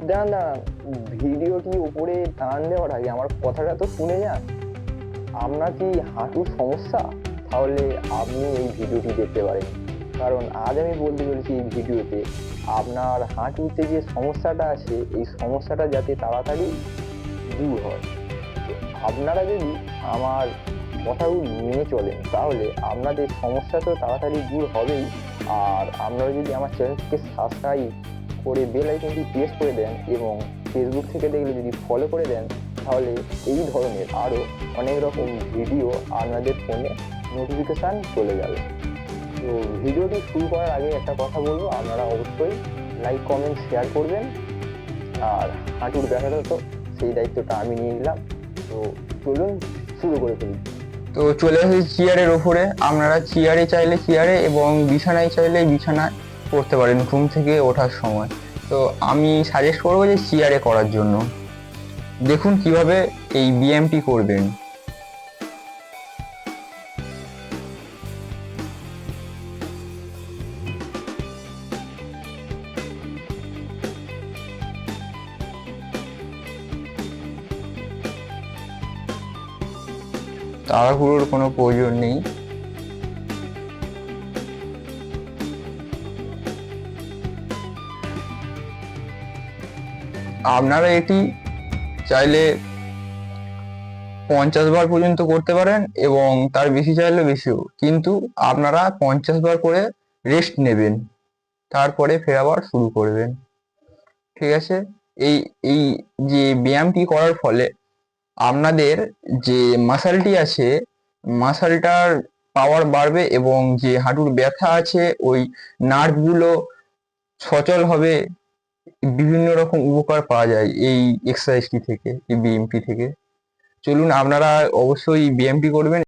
দাঁড়ান দাঁড়ান, ভিডিওটি উপরে টান দেওয়ার আগে আমার কথাটা তো শুনে যান। আপনার কি হাঁটুর সমস্যা? তাহলে আপনি এই ভিডিওটি দেখতে পারেন। কারণ আজ আমি বলতে চলেছি এই ভিডিওতে আপনার হাঁটুতে যে সমস্যাটা আছে এই সমস্যাটা যাতে তাড়াতাড়ি দূর হয়। তো আপনারা যদি আমার কথাগুলো মেনে চলেন তাহলে আপনাদের সমস্যা তো তাড়াতাড়ি দূর হবেই। আর আপনারা যদি আমার চ্যানেলটিকে সাবস্ক্রাইব করে বেল আইকনটি প্রেস করে দেন এবং ফেসবুক থেকে দেখলে যদি ফলো করে দেন, তাহলে এই ধরনের আরও অনেক রকম ভিডিও আপনাদের ফোনে নোটিফিকেশান চলে যাবে। তো ভিডিওটি শুরু করার আগে একটা কথা বলবো, আপনারা অবশ্যই লাইক কমেন্ট শেয়ার করবেন। আর হাঁটুর ব্যথাটা তো সেই দায়িত্বটা আমি নিয়ে নিলাম। তো চলুন শুরু করে ফেলি। তো চলে এসেছি চেয়ারের ওপরে। আপনারা চেয়ারে চাইলে চেয়ারে এবং বিছানায় চাইলে বিছানায় করতে পারেন ঘুম থেকে ওঠার সময়। তো আমি সাজেস্ট করবো যে চেয়ারে করার জন্য। দেখুন কিভাবে এই ব্যায়ামটি করবেন। তাড়াহুড়োর কোনো প্রয়োজন নেই। আপনারা এটি চাইলে 50 বার পর্যন্ত করতে পারেন এবং তার বেশি চাইলে বেশিও, কিন্তু আপনারা 50 বার করে রেস্ট নেবেন, তারপরে ফের আবার শুরু করবেন। ঠিক আছে? এই এই যে ব্যায়ামটি করার ফলে আপনাদের যে মাসলটি আছে, মাসলটার পাওয়ার বাড়বে এবং যে হাঁটুর ব্যথা আছে ওই নার্ভগুলো সচল হবে। বিভিন্ন রকম উপকার পাওয়া যায় এই এক্সারসাইজটি থেকে, এই ব্যায়ামটি থেকে। চলুন আপনারা অবশ্যই ব্যায়ামটি করবেন।